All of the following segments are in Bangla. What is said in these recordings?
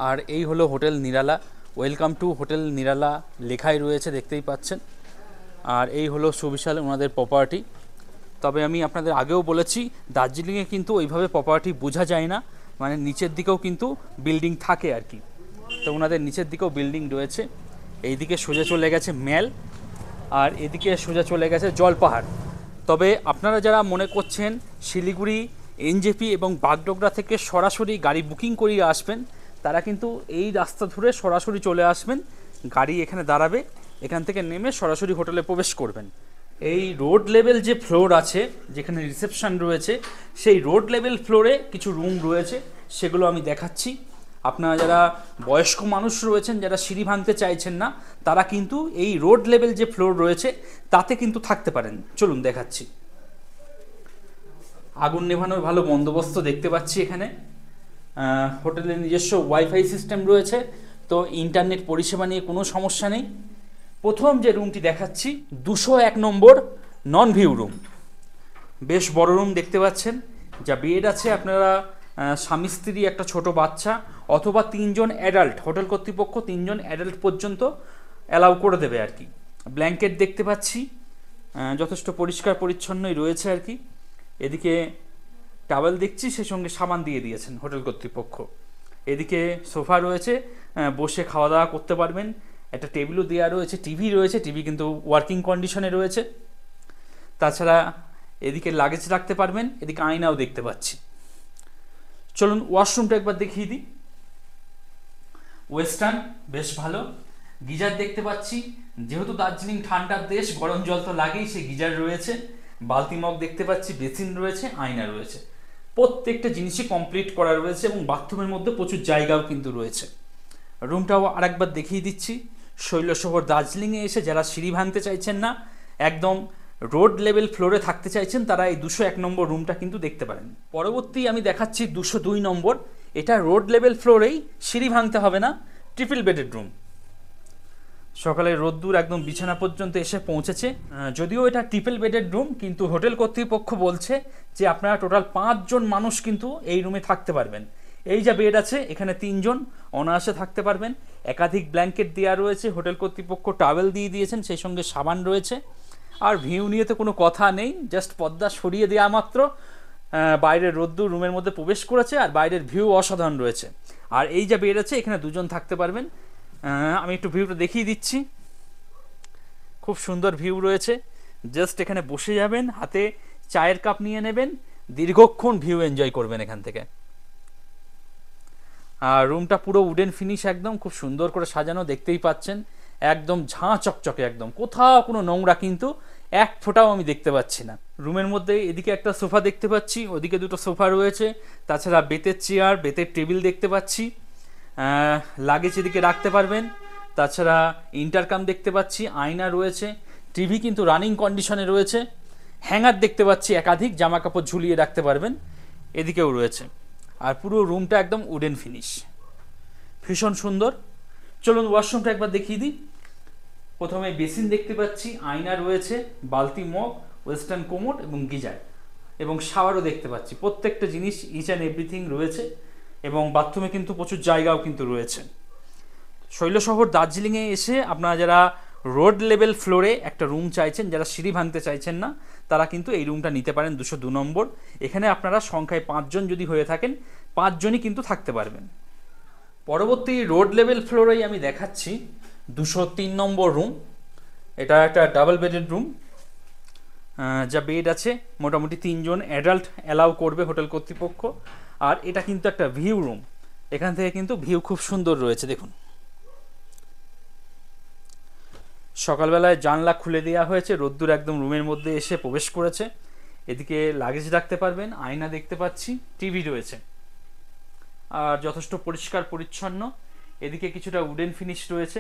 আর এই হলো hotel Nirala. Welcome to hotel নিরালা লেখাই রয়েছে, দেখতেই পাচ্ছেন। আর এই হলো সুবিশাল ওনাদের প্রপার্টি। তবে আমি আপনাদের আগেও বলেছি, দার্জিলিংয়ে কিন্তু ওইভাবে প্রপার্টি বোঝা যায় না, মানে নিচের দিকেও কিন্তু বিল্ডিং থাকে আর কি। তো ওনাদের নিচের দিকেও বিল্ডিং রয়েছে। এইদিকে সোজা চলে গেছে ম্যাল, আর এদিকে সোজা চলে গেছে জলপাহাড়। তবে আপনারা যারা মনে করছেন শিলিগুড়ি, এনজেপি এবং বাগডোগরা থেকে সরাসরি গাড়ি বুকিং করিয়ে আসবেন, তারা কিন্তু এই রাস্তা ধরে সরাসরি চলে আসবেন। গাড়ি এখানে দাঁড়াবে, এখান থেকে নেমে সরাসরি হোটেলে প্রবেশ করবেন। এই রোড লেভেল যে ফ্লোর আছে, যেখানে রিসেপশন রয়েছে, সেই রোড লেভেল ফ্লোরে কিছু রুম রয়েছে, সেগুলো আমি দেখাচ্ছি। আপনারা যারা বয়স্ক মানুষ রয়েছেন, যারা সিঁড়ি ভাঙতে চাইছেন না, তারা কিন্তু এই রোড লেভেল যে ফ্লোর রয়েছে তাতে কিন্তু থাকতে পারেন। চলুন দেখাচ্ছি। আগুন নেভানোর ভালো বন্দোবস্ত দেখতে পাচ্ছি এখানে। হোটেলের নিজস্ব ওয়াইফাই সিস্টেম রয়েছে, তো ইন্টারনেট পরিষেবা নিয়ে কোনো সমস্যা নেই। প্রথম যে রুমটি দেখাচ্ছি 201 নম্বর নন ভিউ রুম। বেশ বড় রুম দেখতে পাচ্ছেন। যা বেড আছে, আপনারা স্বামী স্ত্রী, একটা ছোট বাচ্চা অথবা 3 জন অ্যাডাল্ট, হোটেল কর্তৃপক্ষ 3 জন অ্যাডাল্ট পর্যন্ত অ্যালাউ করে দেবে আর কি। ব্ল্যাঙ্কেট দেখতে পাচ্ছি, যথেষ্ট পরিষ্কার পরিচ্ছন্নই রয়েছে আর কি। এদিকে টাওয়েল দেখছি, সে সঙ্গে সাবান দিয়ে দিয়েছেন হোটেল কর্তৃপক্ষ। এদিকে সোফা রয়েছে, বসে খাওয়া দাওয়া করতে পারবেন। একটা টেবিলও দেওয়া রয়েছে, টিভি রয়েছে, টিভি কিন্তু ওয়ার্কিং কন্ডিশনে রয়েছে। তাছাড়া এদিকে লাগেজ রাখতে পারবেন, এদিকে আয়নাও দেখতে পাচ্ছি। চলুন ওয়াশরুমটা একবার দেখিয়ে দিই। ওয়েস্টার্ন, বেশ ভালো। গিজার দেখতে পাচ্ছি, যেহেতু দার্জিলিং ঠান্ডার দেশ, গরম জল তো লাগেই, সে গিজার রয়েছে। বালতি মগ দেখতে পাচ্ছি, বেসিন রয়েছে, আয়না রয়েছে। প্রত্যেকটা জিনিসই কমপ্লিট করা রয়েছে এবং বাথরুমের মধ্যে প্রচুর জায়গাও কিন্তু রয়েছে। রুমটাও আরেকবার দেখিয়ে দিচ্ছি। শৈলশহর দার্জিলিংয়ে এসে যারা সিঁড়ি ভাঙতে চাইছেন না, একদম রোড লেভেল ফ্লোরে থাকতে চাইছেন, তারা এই 201 নম্বর রুমটা কিন্তু দেখতে পারেন। পরবর্তী আমি দেখাচ্ছি 202 নম্বর। এটা রোড লেভেল ফ্লোরেই, সিঁড়ি ভাঙতে হবে না, ট্রিপল বেডেড রুম। সকালে রোদ্দুর একদম বিছানা পর্যন্ত এসে পৌঁছেছে। যদিও এটা ট্রিপল বেডেড রুম, কিন্তু হোটেল কর্তৃপক্ষ বলছে যে আপনারা টোটাল 5 জন মানুষ কিন্তু এই রুমে থাকতে পারবেন। এই যা বেড আছে, এখানে 3 জন অনায়াসে থাকতে পারবেন। একাধিক ব্ল্যাঙ্কেট দেওয়া রয়েছে, হোটেল কর্তৃপক্ষ টাওয়েল দিয়ে দিয়েছেন, সেই সঙ্গে সাবান রয়েছে। আর ভিউ নিয়ে তো কোনো কথা নেই, জাস্ট পর্দা সরিয়ে দেওয়া মাত্র বাইরের রোদ্দুর রুমের মধ্যে প্রবেশ করেছে, আর বাইরের ভিউ অসাধারণ রয়েছে। আর এই যা বেড আছে, এখানে 2 জন থাকতে পারবেন। আমি একটু ভিউটা দেখিয়ে দিচ্ছি। খুব সুন্দর ভিউ রয়েছে। জাস্ট এখানে বসে যাবেন, হাতে চায়ের কাপ নিয়ে নেবেন, দীর্ঘক্ষণ ভিউ এনজয় করবেন এখান থেকে। আর রুমটা পুরো উডেন ফিনিশ, একদম খুব সুন্দর করে সাজানো, দেখতেই পাচ্ছেন। একদম ঝাঁ চকচকে, একদম কোথাও কোনো নোংরা কিন্তু এক ফোঁটাও আমি দেখতে পাচ্ছি না। রুমের মধ্যে এদিকে একটা সোফা দেখতে পাচ্ছি, ওদিকে 2টো সোফা রয়েছে। তাছাড়া বেতের চেয়ার, বেতের টেবিল দেখতে পাচ্ছি। লাগেজ এদিকে রাখতে পারবেন। তাছাড়া ইন্টারকাম দেখতে পাচ্ছি, আয়না রয়েছে, টিভি কিন্তু রানিং কন্ডিশনে রয়েছে। হ্যাঙ্গার দেখতে পাচ্ছি একাধিক, জামা কাপড় ঝুলিয়ে রাখতে পারবেন, এদিকেও রয়েছে। আর পুরো রুমটা একদম উডেন ফিনিশ, ভীষণ সুন্দর। চলুন ওয়াশরুমটা একবার দেখিয়ে দিই। প্রথমে বেসিন দেখতে পাচ্ছি, আয়না রয়েছে, বালতি মগ, ওয়েস্টার্ন কোমোড এবং গিজার এবং শাওয়ারও দেখতে পাচ্ছি। প্রত্যেকটা জিনিস ইচ অ্যান্ড এভরিথিং রয়েছে এবং বাথরুমে কিন্তু প্রচুর জায়গাও কিন্তু রয়েছে। শৈলশহর দার্জিলিংয়ে এসে আপনারা যারা রোড লেভেল ফ্লোরে একটা রুম চাইছেন, যারা সিঁড়ি ভাঙতে চাইছেন না, তারা কিন্তু এই রুমটা নিতে পারেন 202 নম্বর। এখানে আপনারা সংখ্যায় 5 জন যদি হয়ে থাকেন, 5 জনই কিন্তু থাকতে পারবেন। পরবর্তী রোড লেভেল ফ্লোরেই আমি দেখাচ্ছি 203 নম্বর রুম। এটা একটা ডাবল বেডেড রুম। যা বেড আছে, মোটামুটি 3 জন অ্যাডাল্ট অ্যালাউ করবে হোটেল কর্তৃপক্ষ। আর এটা কিন্তু একটা ভিউ রুম, এখান থেকে কিন্তু ভিউ খুব সুন্দর রয়েছে, দেখুন। সকালবেলায় জানলা খুলে দেওয়া হয়েছে, রোদ্দুর একদম রুমের মধ্যে এসে প্রবেশ করেছে। এদিকে লাগেজ রাখতে পারবেন, আয়না দেখতে পাচ্ছি, টিভি রয়েছে, আর যথেষ্ট পরিষ্কার পরিচ্ছন্ন। এদিকে কিছুটা উডেন ফিনিশ রয়েছে।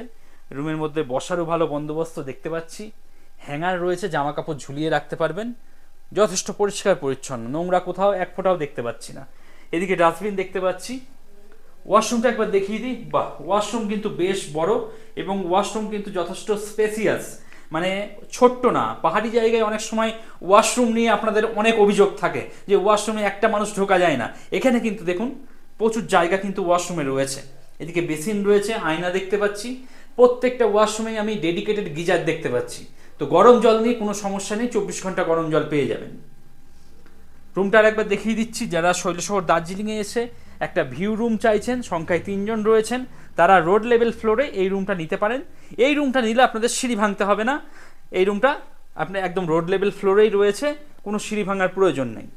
রুমের মধ্যে বসারও ভালো বন্দোবস্ত দেখতে পাচ্ছি। হ্যাঙ্গার রয়েছে, জামা কাপড় ঝুলিয়ে রাখতে পারবেন, যথেষ্ট পরিষ্কার পরিচ্ছন্ন, নোংরা কোথাও এক ফোঁটাও দেখতে পাচ্ছি না। এদিকে ডাস্টবিন দেখতে পাচ্ছি। ওয়াশরুমটা একবার দেখিয়ে দিই। বাহ, ওয়াশরুম কিন্তু বেশ বড় এবং ওয়াশরুম কিন্তু যথেষ্ট স্পেসিয়াস, মানে ছোট্ট না। পাহাড়ি জায়গায় অনেক সময় ওয়াশরুম নিয়ে আপনাদের অনেক অভিযোগ থাকে যে ওয়াশরুমে একটা মানুষ ঢোকা যায় না। এখানে কিন্তু দেখুন প্রচুর জায়গা কিন্তু ওয়াশরুমে রয়েছে এদিকে বেসিন রয়েছে, আয়না দেখতে পাচ্ছি, প্রত্যেকটা ওয়াশরুমেই আমি ডেডিকেটেড গিজার দেখতে পাচ্ছি। তো গরম জল নিয়ে কোনো সমস্যা নেই, 24 ঘন্টা গরম জল পেয়ে যাবেন। রুমটা আরেকবার দেখিয়ে দিচ্ছি, যারা শৈলশহর দার্জিলিংয়ে এসে একটা ভিউ রুম চাইছেন, সংখ্যায় 3 জন রয়েছেন, তারা রোড লেভেল ফ্লোরে এই রুমটা নিতে পারেন। এই রুমটা নিলে আপনাদের সিঁড়ি ভাঙতে হবে না, এই রুমটা আপনি একদম রোড লেভেল ফ্লোরেই রয়েছে, কোনো সিঁড়ি ভাঙার প্রয়োজন নেই।